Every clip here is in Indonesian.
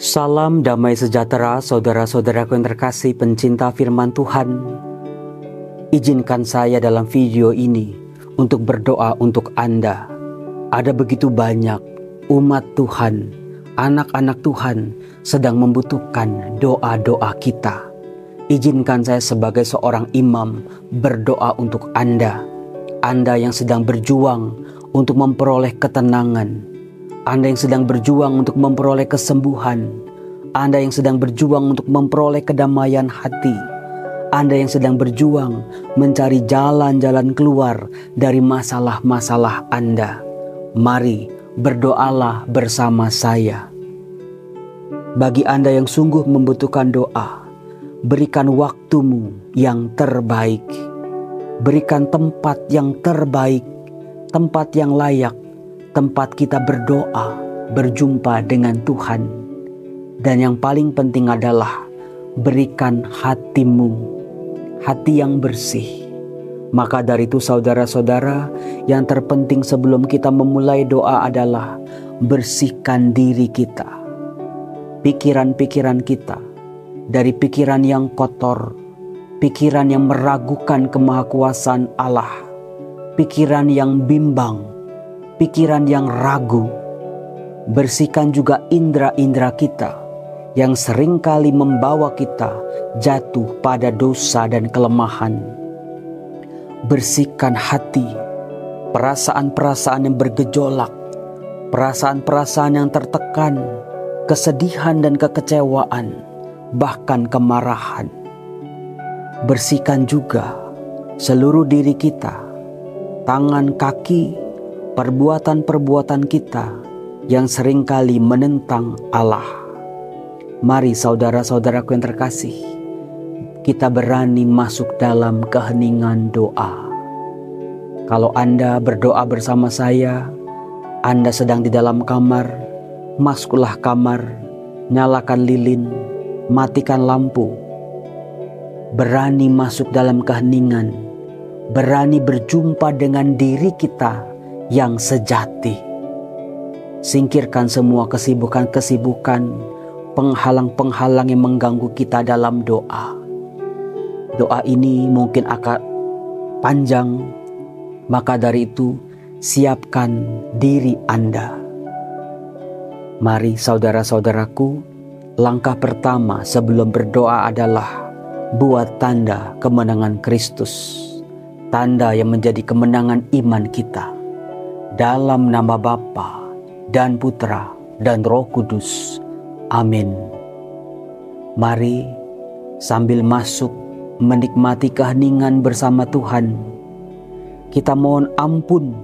Salam damai sejahtera saudara-saudaraku yang terkasih pencinta firman Tuhan. Izinkan saya dalam video ini untuk berdoa untuk Anda. Ada begitu banyak umat Tuhan, anak-anak Tuhan sedang membutuhkan doa-doa kita. Izinkan saya sebagai seorang imam berdoa untuk Anda. Anda yang sedang berjuang untuk memperoleh ketenangan, Anda yang sedang berjuang untuk memperoleh kesembuhan, Anda yang sedang berjuang untuk memperoleh kedamaian hati, Anda yang sedang berjuang mencari jalan-jalan keluar dari masalah-masalah Anda. Mari berdoalah bersama saya. Bagi Anda yang sungguh membutuhkan doa, berikan waktumu yang terbaik. Berikan tempat yang terbaik, tempat yang layak, tempat kita berdoa, berjumpa dengan Tuhan. Dan yang paling penting adalah berikan hatimu, hati yang bersih. Maka dari itu saudara-saudara, yang terpenting sebelum kita memulai doa adalah bersihkan diri kita, pikiran-pikiran kita dari pikiran yang kotor, pikiran yang meragukan kemahakuasaan Allah, pikiran yang bimbang, pikiran yang ragu. Bersihkan juga indera-indera kita yang seringkali membawa kita jatuh pada dosa dan kelemahan. Bersihkan hati, perasaan-perasaan yang bergejolak, perasaan-perasaan yang tertekan, kesedihan dan kekecewaan, bahkan kemarahan. Bersihkan juga seluruh diri kita, tangan, kaki, perbuatan-perbuatan kita yang seringkali menentang Allah. Mari saudara-saudaraku yang terkasih, kita berani masuk dalam keheningan doa. Kalau Anda berdoa bersama saya, Anda sedang di dalam kamar, masuklah kamar, nyalakan lilin, matikan lampu. Berani masuk dalam keheningan, berani berjumpa dengan diri kita yang sejati. Singkirkan semua kesibukan-kesibukan, penghalang-penghalang yang mengganggu kita dalam doa. Doa ini mungkin akan panjang, maka dari itu siapkan diri Anda. Mari saudara-saudaraku, langkah pertama sebelum berdoa adalah buat tanda kemenangan Kristus, tanda yang menjadi kemenangan iman kita. Dalam nama Bapa dan Putra dan Roh Kudus. Amin. Mari sambil masuk menikmati keheningan bersama Tuhan, kita mohon ampun,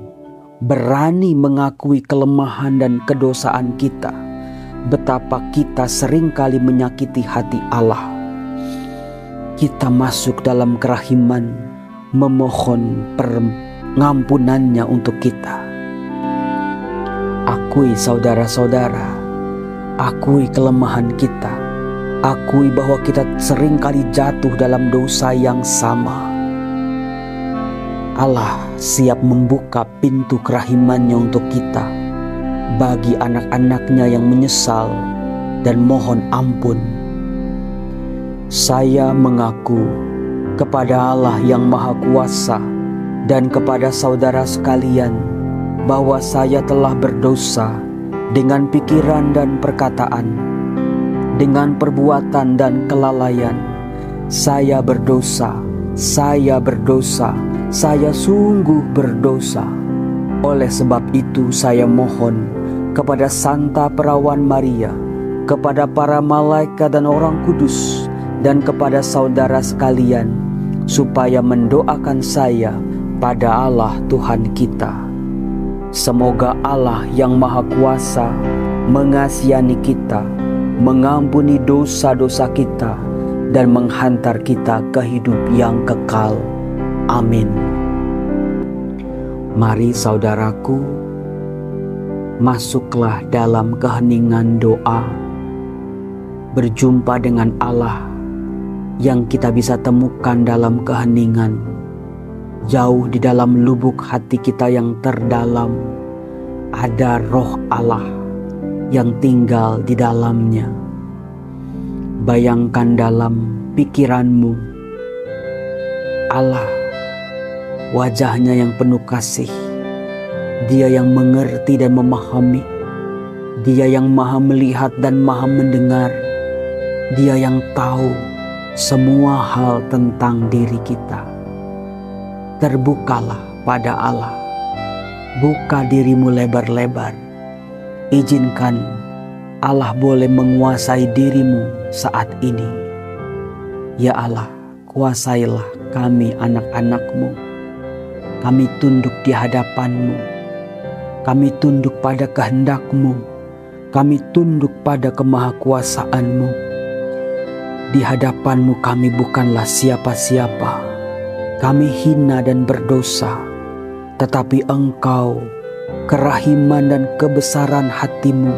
berani mengakui kelemahan dan kedosaan kita. Betapa kita seringkali menyakiti hati Allah. Kita masuk dalam kerahiman, memohon pengampunannya untuk kita. Akui saudara-saudara, akui kelemahan kita, akui bahwa kita seringkali jatuh dalam dosa yang sama. Allah siap membuka pintu kerahimannya untuk kita, bagi anak-anaknya yang menyesal dan mohon ampun. Saya mengaku kepada Allah yang Maha Kuasa dan kepada saudara sekalian bahwa saya telah berdosa dengan pikiran dan perkataan, dengan perbuatan dan kelalaian. Saya berdosa, saya berdosa, saya sungguh berdosa. Oleh sebab itu saya mohon kepada Santa Perawan Maria, kepada para malaikat dan orang kudus, dan kepada saudara sekalian, supaya mendoakan saya pada Allah Tuhan kita. Semoga Allah yang Maha Kuasa mengasihani kita, mengampuni dosa-dosa kita, dan menghantar kita ke hidup yang kekal. Amin. Mari saudaraku, masuklah dalam keheningan doa, berjumpa dengan Allah yang kita bisa temukan dalam keheningan, jauh di dalam lubuk hati kita yang terdalam. Ada Roh Allah yang tinggal di dalamnya. Bayangkan dalam pikiranmu Allah, wajahnya yang penuh kasih. Dia yang mengerti dan memahami. Dia yang maha melihat dan maha mendengar. Dia yang tahu semua hal tentang diri kita. Terbukalah pada Allah. Buka dirimu lebar-lebar. Izinkan Allah boleh menguasai dirimu saat ini. Ya Allah, kuasailah kami anak-anak-Mu. Kami tunduk di hadapan-Mu. Kami tunduk pada kehendak-Mu. Kami tunduk pada kemahakuasaan-Mu. Di hadapan-Mu kami bukanlah siapa-siapa. Kami hina dan berdosa. Tetapi Engkau, kerahiman dan kebesaran hati-Mu,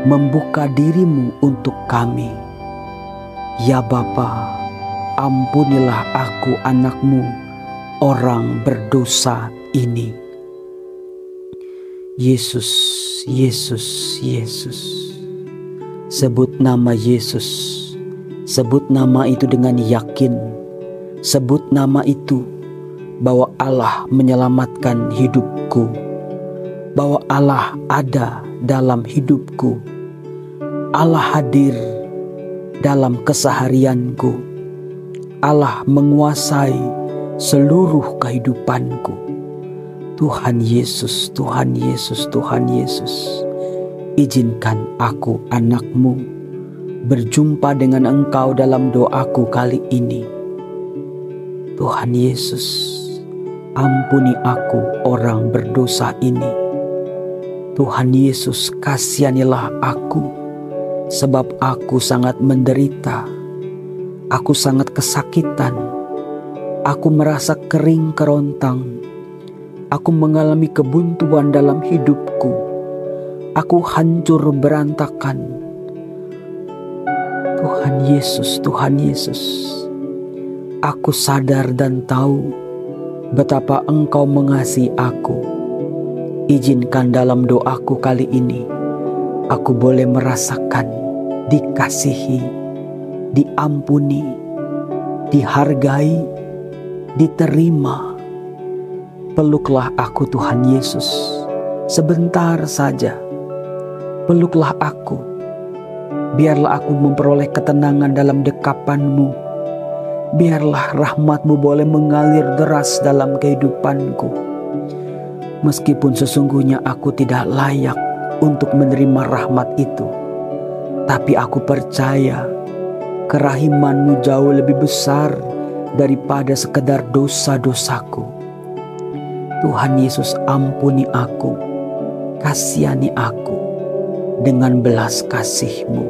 membuka diri-Mu untuk kami. Ya Bapa, ampunilah aku anak-Mu, orang berdosa ini. Yesus, Yesus, Yesus. Sebut nama Yesus. Sebut nama itu dengan yakin. Sebut nama itu bahwa Allah menyelamatkan hidupku. Bahwa Allah ada dalam hidupku. Allah hadir dalam keseharianku. Allah menguasai seluruh kehidupanku. Tuhan Yesus, Tuhan Yesus, Tuhan Yesus. Izinkan aku anak-Mu berjumpa dengan Engkau dalam doaku kali ini. Tuhan Yesus, ampuni aku orang berdosa ini. Tuhan Yesus, kasihanilah aku, sebab aku sangat menderita. Aku sangat kesakitan. Aku merasa kering kerontang. Aku mengalami kebuntuan dalam hidupku. Aku hancur berantakan. Tuhan Yesus, Tuhan Yesus. Aku sadar dan tahu betapa Engkau mengasihi aku. Izinkan dalam doaku kali ini, aku boleh merasakan dikasihi, diampuni, dihargai, diterima. Peluklah aku Tuhan Yesus, sebentar saja. Peluklah aku, biarlah aku memperoleh ketenangan dalam dekapan-Mu. Biarlah rahmat-Mu boleh mengalir deras dalam kehidupanku. Meskipun sesungguhnya aku tidak layak untuk menerima rahmat itu, tapi aku percaya kerahiman-Mu jauh lebih besar daripada sekedar dosa-dosaku. Tuhan Yesus, ampuni aku, kasihani aku dengan belas kasih-Mu.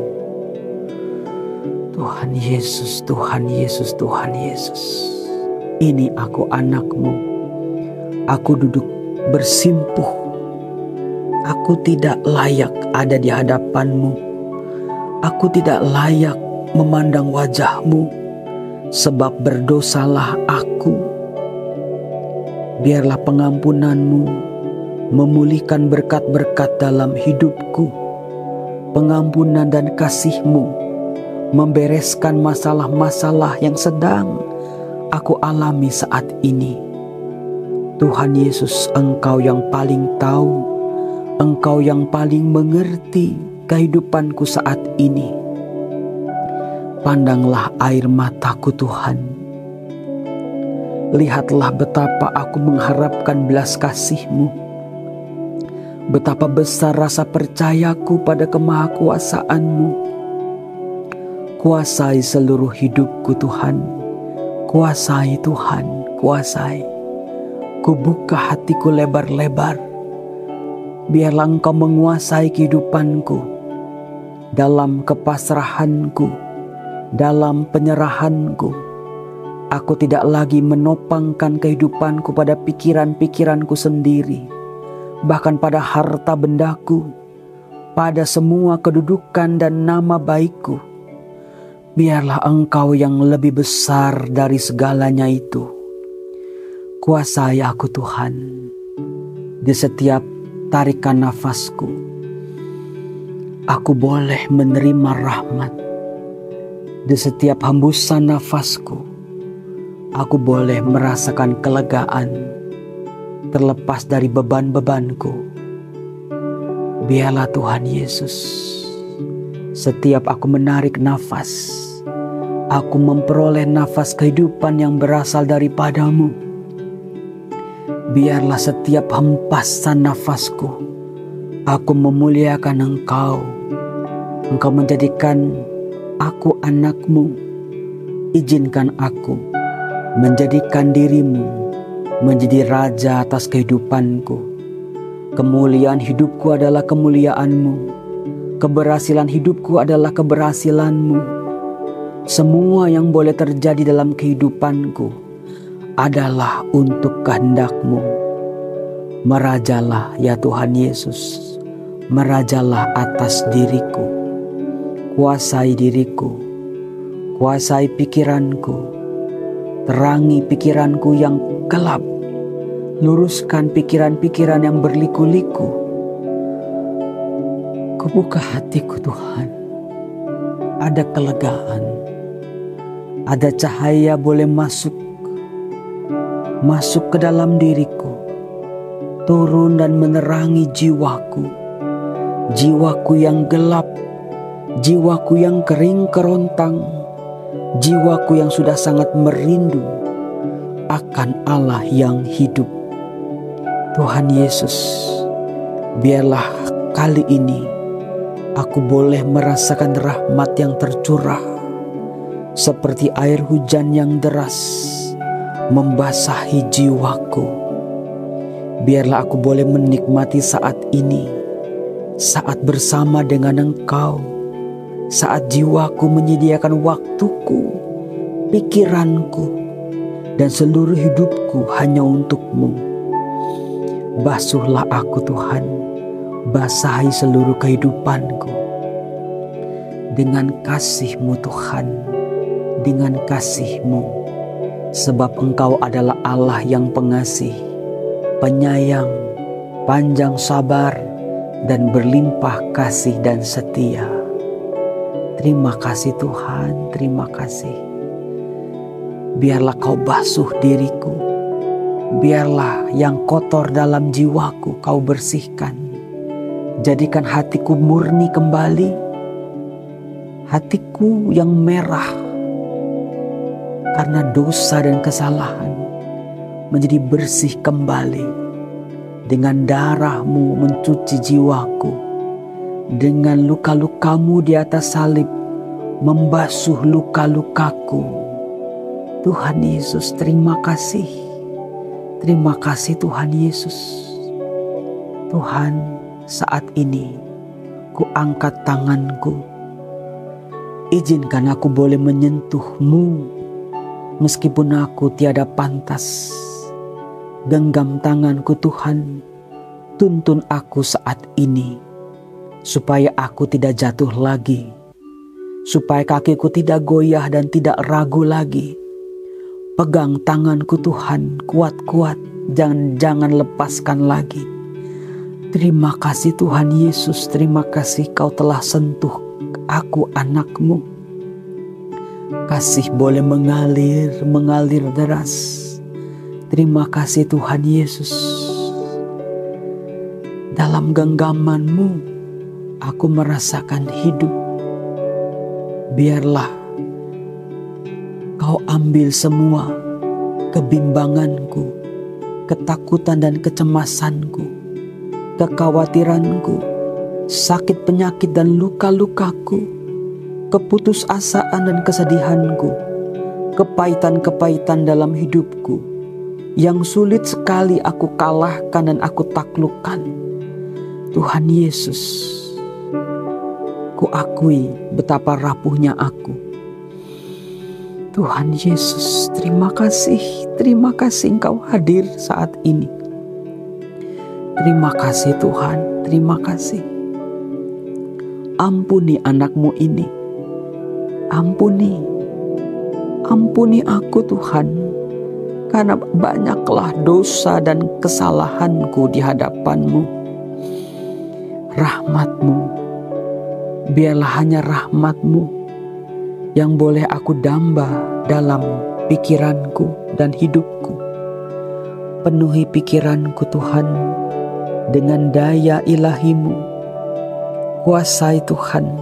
Tuhan Yesus, Tuhan Yesus, Tuhan Yesus. Ini aku anak-Mu. Aku duduk bersimpuh. Aku tidak layak ada di hadapan-Mu. Aku tidak layak memandang wajah-Mu, sebab berdosalah aku. Biarlah pengampunan-Mu memulihkan berkat-berkat dalam hidupku. Pengampunan dan kasih-Mu membereskan masalah-masalah yang sedang aku alami saat ini. Tuhan Yesus, Engkau yang paling tahu, Engkau yang paling mengerti kehidupanku saat ini. Pandanglah air mataku Tuhan. Lihatlah betapa aku mengharapkan belas kasih-Mu. Betapa besar rasa percayaku pada kemahakuasaan-Mu. Kuasai seluruh hidupku Tuhan. Kuasai Tuhan, kuasai. Kubuka hatiku lebar-lebar. Biarlah Engkau menguasai kehidupanku. Dalam kepasrahanku, dalam penyerahanku. Aku tidak lagi menopangkan kehidupanku pada pikiran-pikiranku sendiri. Bahkan pada harta bendaku. Pada semua kedudukan dan nama baikku. Biarlah Engkau yang lebih besar dari segalanya itu. Kuasai aku Tuhan. Di setiap tarikan nafasku, aku boleh menerima rahmat. Di setiap hembusan nafasku, aku boleh merasakan kelegaan, terlepas dari beban-bebanku. Biarlah Tuhan Yesus, setiap aku menarik nafas, aku memperoleh nafas kehidupan yang berasal daripadamu. Biarlah setiap hempasan nafasku, aku memuliakan Engkau. Engkau menjadikan aku anakmu. Izinkan aku menjadikan dirimu menjadi raja atas kehidupanku. Kemuliaan hidupku adalah kemuliaanmu. Keberhasilan hidupku adalah keberhasilanmu. Semua yang boleh terjadi dalam kehidupanku adalah untuk kehendak-Mu. Merajalah ya Tuhan Yesus, merajalah atas diriku. Kuasai diriku, kuasai pikiranku, terangi pikiranku yang gelap, luruskan pikiran-pikiran yang berliku-liku. Kubuka hatiku Tuhan, ada kelegaan, ada cahaya boleh masuk ke dalam diriku, turun dan menerangi jiwaku, jiwaku yang gelap, jiwaku yang kering kerontang, jiwaku yang sudah sangat merindu akan Allah yang hidup. Tuhan Yesus, biarlah kali ini aku boleh merasakan rahmat yang tercurah seperti air hujan yang deras membasahi jiwaku. Biarlah aku boleh menikmati saat ini, saat bersama dengan Engkau, saat jiwaku menyediakan waktuku, pikiranku, dan seluruh hidupku hanya untuk-Mu. Basuhlah aku Tuhan, basahi seluruh kehidupanku dengan kasih-Mu Tuhan, dengan kasih-Mu, sebab Engkau adalah Allah yang pengasih, penyayang, panjang sabar, dan berlimpah kasih dan setia. Terima kasih Tuhan, terima kasih. Biarlah Kau basuh diriku, biarlah yang kotor dalam jiwaku Kau bersihkan. Jadikan hatiku murni kembali, hatiku yang merah karena dosa dan kesalahan menjadi bersih kembali. Dengan darah-Mu mencuci jiwaku, dengan luka-luka-Mu di atas salib membasuh luka-lukaku. Tuhan Yesus, terima kasih. Terima kasih Tuhan Yesus. Tuhan, saat ini ku angkat tanganku. Izinkan aku boleh menyentuh-Mu meskipun aku tiada pantas. Genggam tanganku Tuhan, tuntun aku saat ini, supaya aku tidak jatuh lagi, supaya kakiku tidak goyah dan tidak ragu lagi. Pegang tanganku Tuhan, kuat-kuat, jangan lepaskan lagi. Terima kasih Tuhan Yesus, terima kasih Kau telah sentuh aku anak-Mu. Kasih boleh mengalir deras. Terima kasih Tuhan Yesus. Dalam genggaman-Mu aku merasakan hidup. Biarlah Kau ambil semua kebimbanganku, ketakutan dan kecemasanku, kekhawatiranku, sakit penyakit dan luka-lukaku, keputusasaan dan kesedihanku, kepahitan-kepahitan dalam hidupku yang sulit sekali aku kalahkan dan aku taklukkan. Tuhan Yesus, ku akui betapa rapuhnya aku. Tuhan Yesus, terima kasih Engkau hadir saat ini. Terima kasih Tuhan, terima kasih. Ampuni anak-Mu ini, ampuni aku Tuhan, karena banyaklah dosa dan kesalahanku di hadapan-Mu. Rahmat-Mu, biarlah hanya rahmat-Mu yang boleh aku damba dalam pikiranku dan hidupku. Penuhi pikiranku Tuhan dengan daya ilahi-Mu. Kuasai Tuhan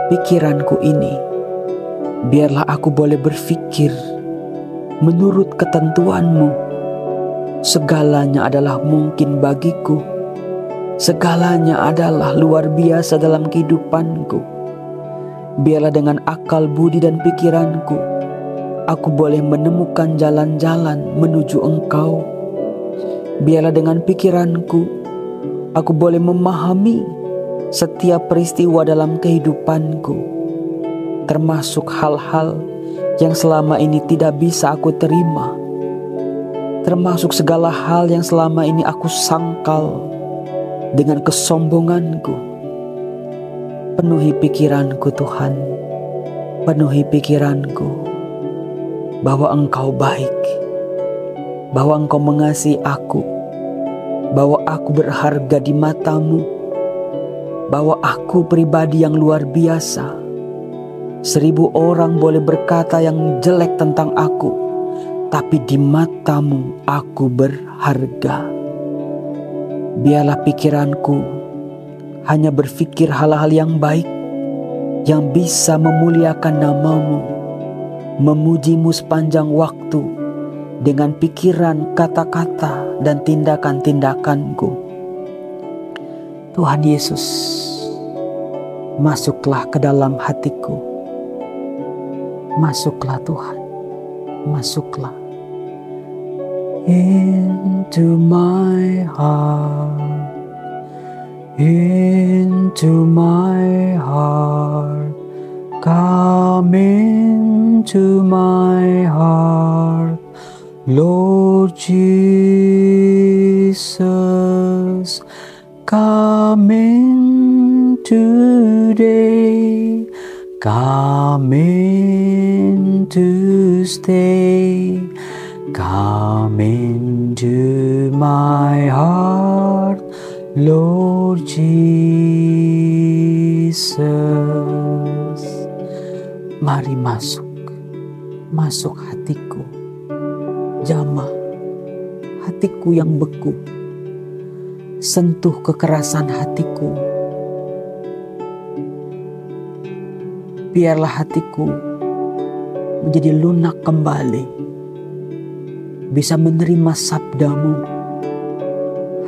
pikiranku ini. Biarlah aku boleh berpikir menurut ketentuan-Mu. Segalanya adalah mungkin bagiku. Segalanya adalah luar biasa dalam kehidupanku. Biarlah dengan akal budi dan pikiranku, aku boleh menemukan jalan-jalan menuju Engkau. Biarlah dengan pikiranku, aku boleh memahami setiap peristiwa dalam kehidupanku, termasuk hal-hal yang selama ini tidak bisa aku terima, termasuk segala hal yang selama ini aku sangkal dengan kesombonganku. Penuhi pikiranku Tuhan, penuhi pikiranku bahwa Engkau baik, bahwa Engkau mengasihi aku, bahwa aku berharga di mata-Mu, bahwa aku pribadi yang luar biasa. 1000 orang boleh berkata yang jelek tentang aku, tapi di mata-Mu aku berharga. Biarlah pikiranku hanya berpikir hal-hal yang baik, yang bisa memuliakan nama-Mu, memuji-Mu sepanjang waktu dengan pikiran, kata-kata, dan tindakan-tindakanku. Tuhan Yesus, masuklah ke dalam hatiku. Masuklah Tuhan, masuklah into my heart, into my heart. Come into my heart, Lord Jesus. Come in today, come in to stay. Come into my heart, Lord Jesus. Mari masuk, masuk hatiku. Jamah hatiku yang beku. Sentuh kekerasan hatiku. Biarlah hatiku menjadi lunak kembali, bisa menerima sabda-Mu.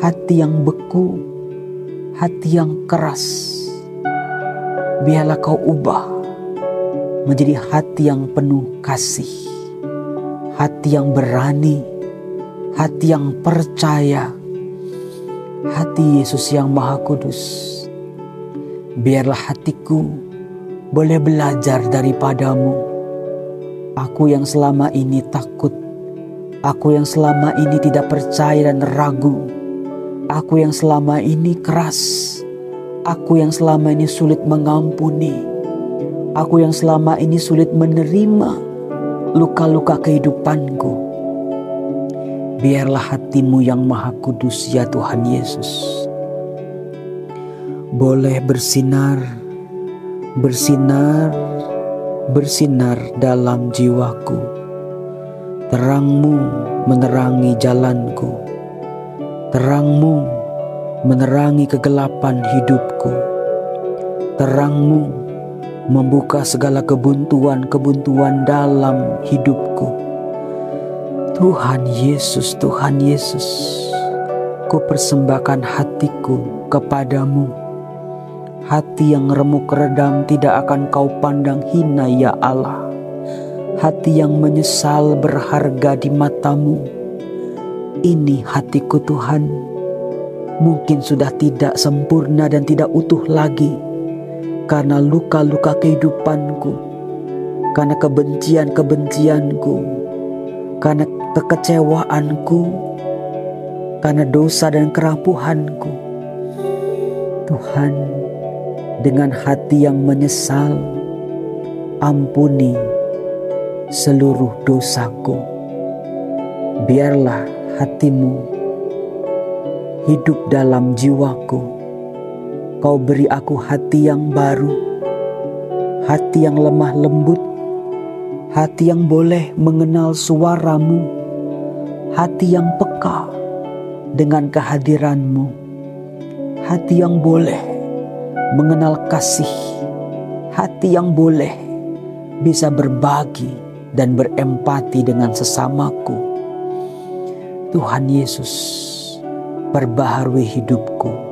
Hati yang beku, hati yang keras, biarlah Kau ubah menjadi hati yang penuh kasih, hati yang berani, hati yang percaya, hati Yesus yang Maha Kudus. Biarlah hatiku boleh belajar daripada-Mu. Aku yang selama ini takut, aku yang selama ini tidak percaya dan ragu, aku yang selama ini keras, aku yang selama ini sulit mengampuni, aku yang selama ini sulit menerima luka-luka kehidupanku. Biarlah hati-Mu yang Maha Kudus ya Tuhan Yesus boleh bersinar, bersinar, bersinar dalam jiwaku. Terang-Mu menerangi jalanku, terang-Mu menerangi kegelapan hidupku, terang-Mu membuka segala kebuntuan-kebuntuan dalam hidupku. Tuhan Yesus, Tuhan Yesus, ku persembahkan hatiku kepada-Mu. Hati yang remuk redam tidak akan Kau pandang hina ya Allah. Hati yang menyesal berharga di mata-Mu. Ini hatiku Tuhan. Mungkin sudah tidak sempurna dan tidak utuh lagi, karena luka-luka kehidupanku, karena kebencian-kebencianku, karena kekecewaanku, karena dosa dan kerapuhanku. Tuhan, dengan hati yang menyesal, ampuni seluruh dosaku. Biarlah hati-Mu hidup dalam jiwaku. Kau beri aku hati yang baru, hati yang lemah lembut, hati yang boleh mengenal suara-Mu, hati yang peka dengan kehadiran-Mu, hati yang boleh mengenal kasih, hati yang boleh bisa berbagi dan berempati dengan sesamaku. Tuhan Yesus, perbaharui hidupku.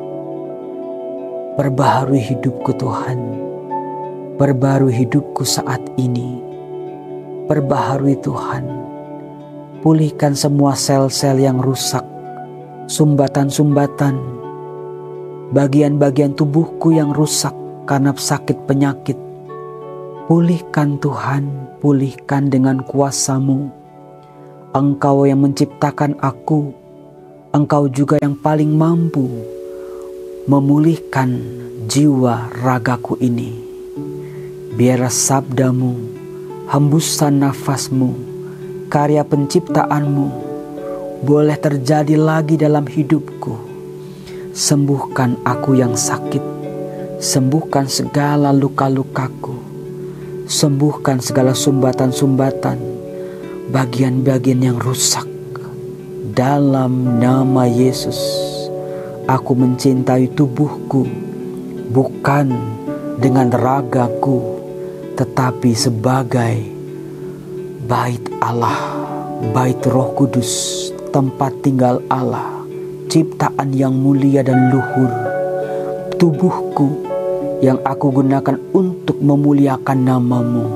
Perbaharui hidupku Tuhan. Perbaharui hidupku saat ini. Perbaharui Tuhan. Pulihkan semua sel-sel yang rusak. Sumbatan-sumbatan. Bagian-bagian tubuhku yang rusak karena sakit penyakit. Pulihkan Tuhan. Pulihkan dengan kuasa-Mu. Engkau yang menciptakan aku. Engkau juga yang paling mampu memulihkan jiwa ragaku ini. Biarlah sabda-Mu, hembusan nafas-Mu, karya penciptaan-Mu boleh terjadi lagi dalam hidupku. Sembuhkan aku yang sakit, sembuhkan segala luka-lukaku, sembuhkan segala sumbatan-sumbatan, bagian-bagian yang rusak. Dalam nama Yesus, aku mencintai tubuhku, bukan dengan ragaku, tetapi sebagai bait Allah, bait Roh Kudus, tempat tinggal Allah, ciptaan yang mulia dan luhur. Tubuhku yang aku gunakan untuk memuliakan nama-Mu.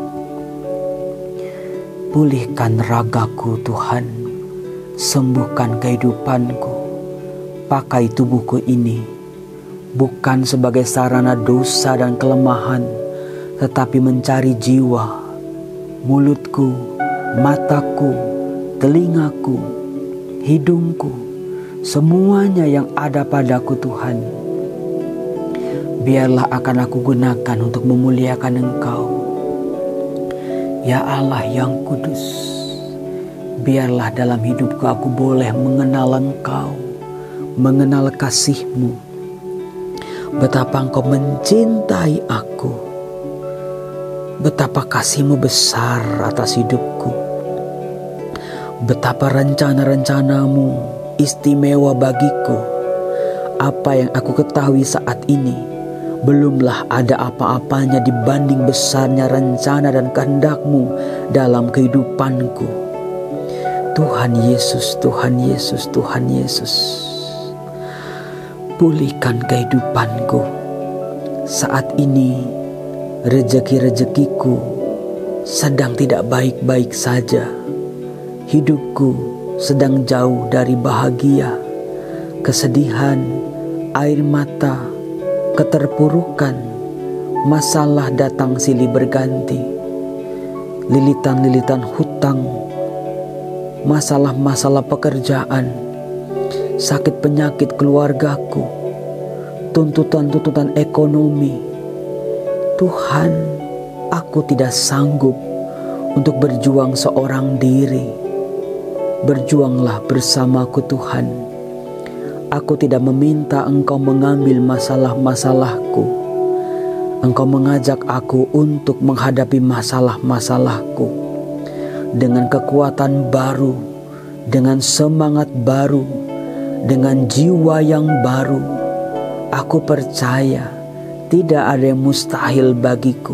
Pulihkan ragaku Tuhan, sembuhkan kehidupanku. Pakai tubuhku ini bukan sebagai sarana dosa dan kelemahan, tetapi mencari jiwa, mulutku, mataku, telingaku, hidungku, semuanya yang ada padaku Tuhan. Biarlah akan aku gunakan untuk memuliakan Engkau. Ya Allah yang kudus, biarlah dalam hidupku aku boleh mengenal Engkau, mengenal kasih-Mu, betapa Engkau mencintai aku, betapa kasih-Mu besar atas hidupku, betapa rencana-rencana-Mu istimewa bagiku. Apa yang aku ketahui saat ini belumlah ada apa-apanya dibanding besarnya rencana dan kehendak-Mu dalam kehidupanku. Tuhan Yesus, Tuhan Yesus, Tuhan Yesus, pulihkan kehidupanku. Saat ini rezeki-rezekiku sedang tidak baik-baik saja. Hidupku sedang jauh dari bahagia. Kesedihan, air mata, keterpurukan, masalah datang silih berganti. Lilitan-lilitan hutang, masalah-masalah pekerjaan, sakit penyakit keluargaku, tuntutan-tuntutan ekonomi. Tuhan, aku tidak sanggup untuk berjuang seorang diri. Berjuanglah bersamaku Tuhan. Aku tidak meminta Engkau mengambil masalah-masalahku. Engkau mengajak aku untuk menghadapi masalah-masalahku dengan kekuatan baru, dengan semangat baru, dengan jiwa yang baru. Aku percaya tidak ada yang mustahil bagiku.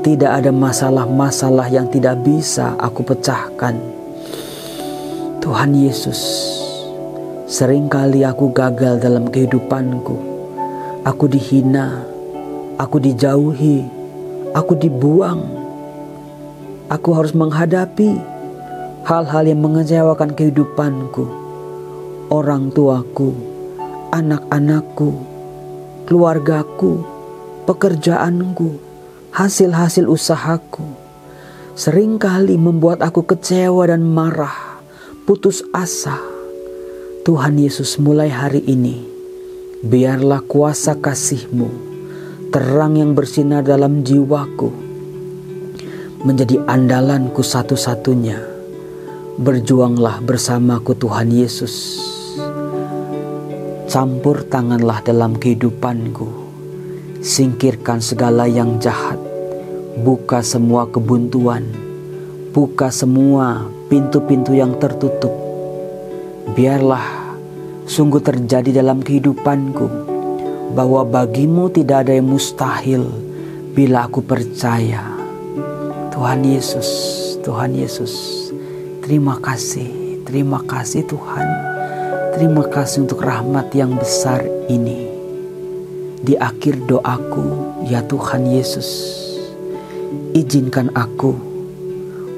Tidak ada masalah-masalah yang tidak bisa aku pecahkan. Tuhan Yesus, seringkali aku gagal dalam kehidupanku. Aku dihina, aku dijauhi, aku dibuang. Aku harus menghadapi hal-hal yang mengecewakan kehidupanku. Orang tuaku, anak-anakku, keluargaku, pekerjaanku, hasil-hasil usahaku seringkali membuat aku kecewa dan marah, putus asa. Tuhan Yesus, mulai hari ini biarlah kuasa kasih-Mu, terang yang bersinar dalam jiwaku, menjadi andalanku satu-satunya. Berjuanglah bersamaku Tuhan Yesus. Campur tanganlah dalam kehidupanku. Singkirkan segala yang jahat. Buka semua kebuntuan, buka semua pintu-pintu yang tertutup. Biarlah sungguh terjadi dalam kehidupanku bahwa bagimu tidak ada yang mustahil bila aku percaya. Tuhan Yesus, Tuhan Yesus, terima kasih Tuhan. Terima kasih untuk rahmat yang besar ini. Di akhir doaku, ya Tuhan Yesus, izinkan aku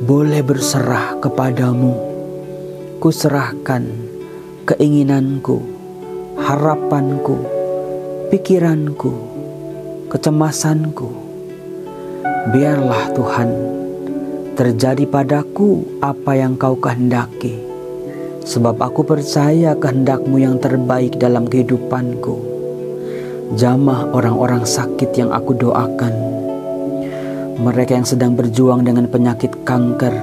boleh berserah kepadamu. Kuserahkan keinginanku, harapanku, pikiranku, kecemasanku. Biarlah Tuhan terjadi padaku apa yang Kau kehendaki. Sebab aku percaya kehendak-Mu yang terbaik dalam kehidupanku. Jamah orang-orang sakit yang aku doakan. Mereka yang sedang berjuang dengan penyakit kanker.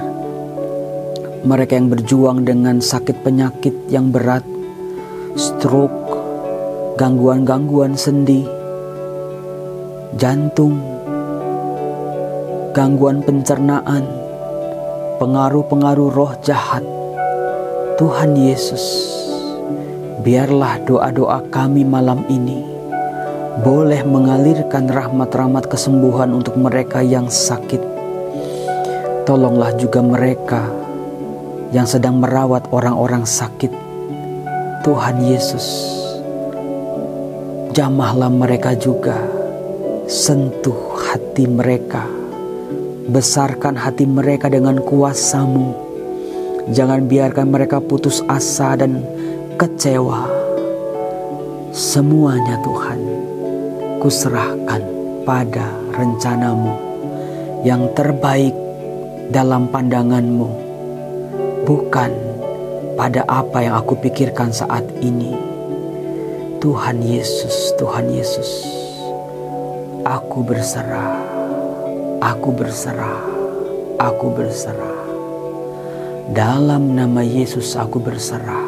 Mereka yang berjuang dengan sakit penyakit yang berat. Stroke, gangguan-gangguan sendi, jantung, gangguan pencernaan, pengaruh-pengaruh roh jahat. Tuhan Yesus, biarlah doa-doa kami malam ini boleh mengalirkan rahmat-rahmat kesembuhan untuk mereka yang sakit. Tolonglah juga mereka yang sedang merawat orang-orang sakit. Tuhan Yesus, jamahlah mereka juga, sentuh hati mereka, besarkan hati mereka dengan kuasa-Mu. Jangan biarkan mereka putus asa dan kecewa. Semuanya Tuhan, kuserahkan pada rencana-Mu yang terbaik dalam pandangan-Mu, bukan pada apa yang aku pikirkan saat ini. Tuhan Yesus, Tuhan Yesus, aku berserah, aku berserah, aku berserah. Dalam nama Yesus aku berserah.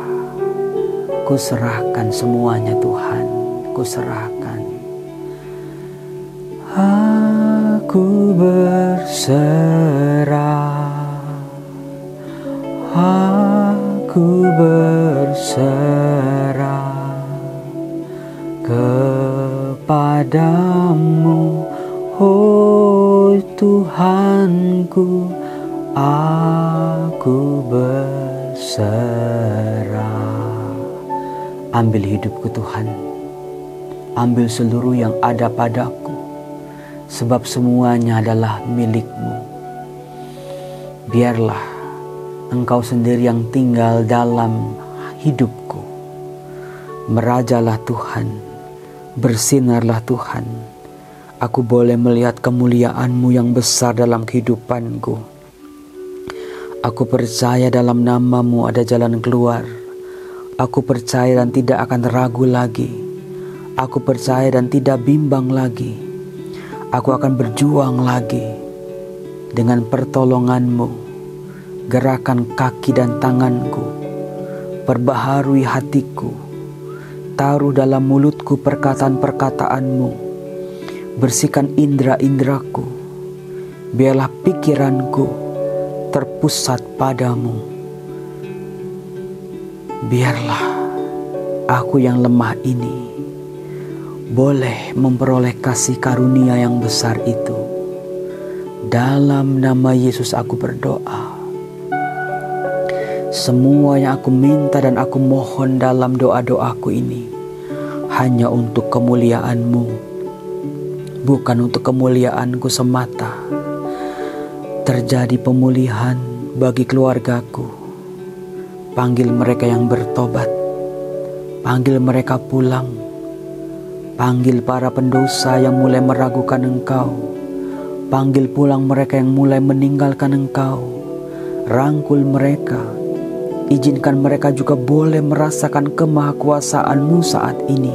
Kuserahkan semuanya Tuhan, kuserahkan. Aku berserah, aku berserah kepadamu, oh Tuhanku. Aku berserah. Ambil hidupku Tuhan, ambil seluruh yang ada padaku, sebab semuanya adalah milik-Mu. Biarlah Engkau sendiri yang tinggal dalam hidupku. Merajalah Tuhan, bersinarlah Tuhan. Aku boleh melihat kemuliaan-Mu yang besar dalam kehidupanku. Aku percaya dalam nama-Mu ada jalan keluar. Aku percaya dan tidak akan ragu lagi. Aku percaya dan tidak bimbang lagi. Aku akan berjuang lagi. Dengan pertolongan-Mu, gerakan kaki dan tanganku, perbaharui hatiku, taruh dalam mulutku perkataan-perkataan-Mu, bersihkan indera-inderaku, biarlah pikiranku terpusat padamu. Biarlah aku yang lemah ini boleh memperoleh kasih karunia yang besar itu. Dalam nama Yesus aku berdoa. Semua yang aku minta dan aku mohon dalam doa-doaku ini hanya untuk kemuliaan-Mu, bukan untuk kemuliaanku semata. Terjadi pemulihan bagi keluargaku. Panggil mereka yang bertobat. Panggil mereka pulang. Panggil para pendosa yang mulai meragukan Engkau. Panggil pulang mereka yang mulai meninggalkan Engkau. Rangkul mereka. Izinkan mereka juga boleh merasakan kemahakuasaan-Mu saat ini.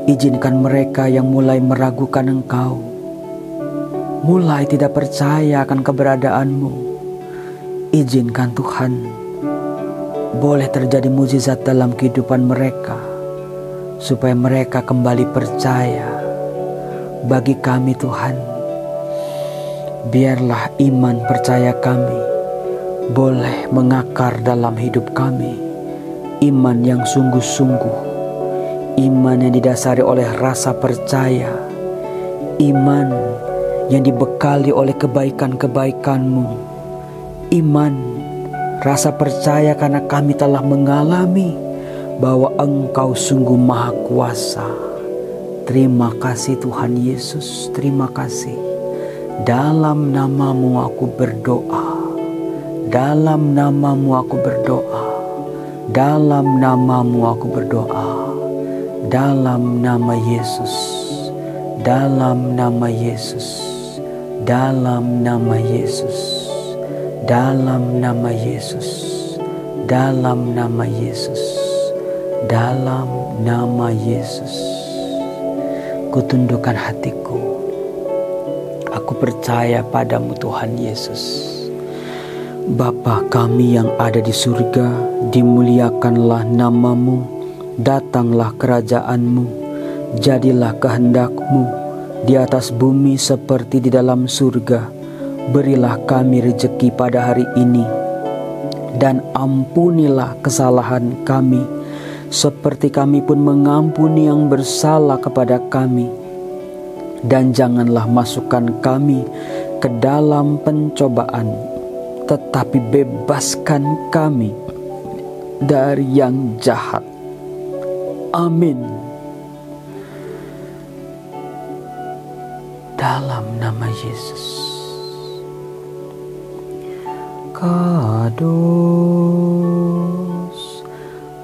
Izinkan mereka yang mulai meragukan Engkau, mulai tidak percaya akan keberadaan-Mu. Izinkan Tuhan, boleh terjadi mukjizat dalam kehidupan mereka, supaya mereka kembali percaya. Bagi kami Tuhan, Biarlah iman percaya kami boleh mengakar dalam hidup kami. Iman yang sungguh-sungguh, iman yang didasari oleh rasa percaya, iman yang dibekali oleh kebaikan-kebaikan-Mu, iman, rasa percaya karena kami telah mengalami bahwa Engkau sungguh maha kuasa. Terima kasih Tuhan Yesus, terima kasih. Dalam nama-Mu aku berdoa, dalam nama-Mu aku berdoa, dalam nama-Mu aku berdoa, dalam nama Yesus, dalam nama Yesus, dalam nama Yesus, dalam nama Yesus, dalam nama Yesus, dalam nama Yesus. Kutundukkan hatiku. Aku percaya padamu Tuhan Yesus. Bapa kami yang ada di surga, dimuliakanlah nama-Mu, datanglah kerajaan-Mu, jadilah kehendak-Mu di atas bumi seperti di dalam surga. Berilah kami rejeki pada hari ini, dan ampunilah kesalahan kami, seperti kami pun mengampuni yang bersalah kepada kami. Dan janganlah masukkan kami ke dalam pencobaan, tetapi bebaskan kami dari yang jahat. Amin. Dalam nama Yesus. Kados,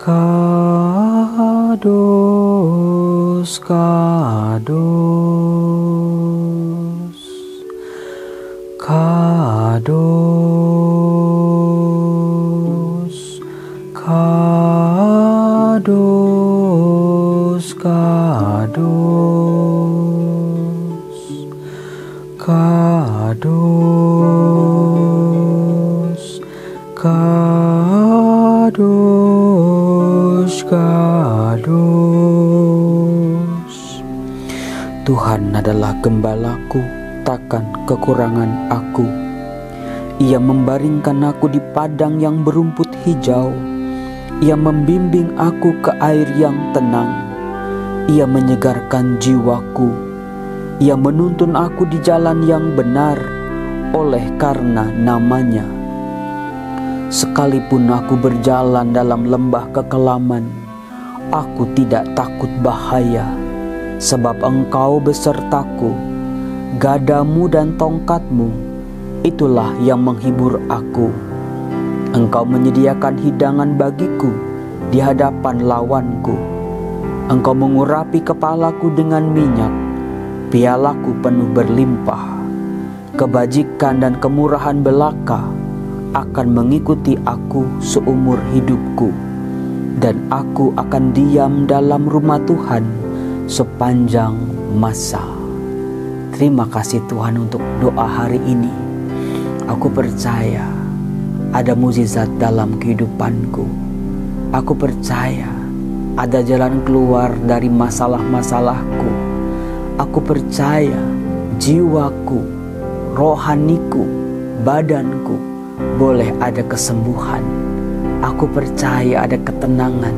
kados, kados, kados, kados, kados, kados, kados. Tuhan adalah gembalaku, takkan kekurangan aku. Ia membaringkan aku di padang yang berumput hijau. Ia membimbing aku ke air yang tenang. Ia menyegarkan jiwaku. Ia menuntun aku di jalan yang benar oleh karena namanya. Sekalipun aku berjalan dalam lembah kekelaman, aku tidak takut bahaya, sebab Engkau besertaku. Gadamu dan tongkatmu, itulah yang menghibur aku. Engkau menyediakan hidangan bagiku di hadapan lawanku. Engkau mengurapi kepalaku dengan minyak, pialaku penuh berlimpah. Kebajikan dan kemurahan belaka akan mengikuti aku seumur hidupku, dan aku akan diam dalam rumah Tuhan sepanjang masa. Terima kasih Tuhan untuk doa hari ini. Aku percaya ada mukjizat dalam kehidupanku. Aku percaya ada jalan keluar dari masalah-masalahku. Aku percaya jiwaku, rohaniku, badanku boleh ada kesembuhan. Aku percaya ada ketenangan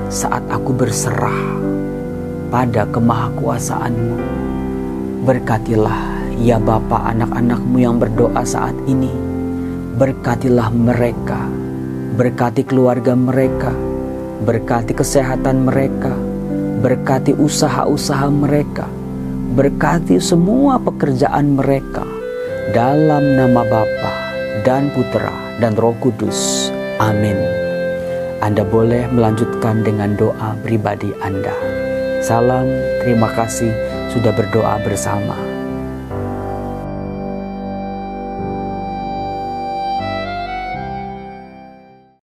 saat aku berserah pada kemahakuasaan-Mu. Berkatilah ya Bapa anak-anak-Mu yang berdoa saat ini. Berkatilah mereka, berkati keluarga mereka, berkati kesehatan mereka, berkati usaha-usaha mereka, berkati semua pekerjaan mereka. Dalam nama Bapa dan Putra dan Roh Kudus. Amin. Anda boleh melanjutkan dengan doa pribadi Anda. Salam, terima kasih sudah berdoa bersama.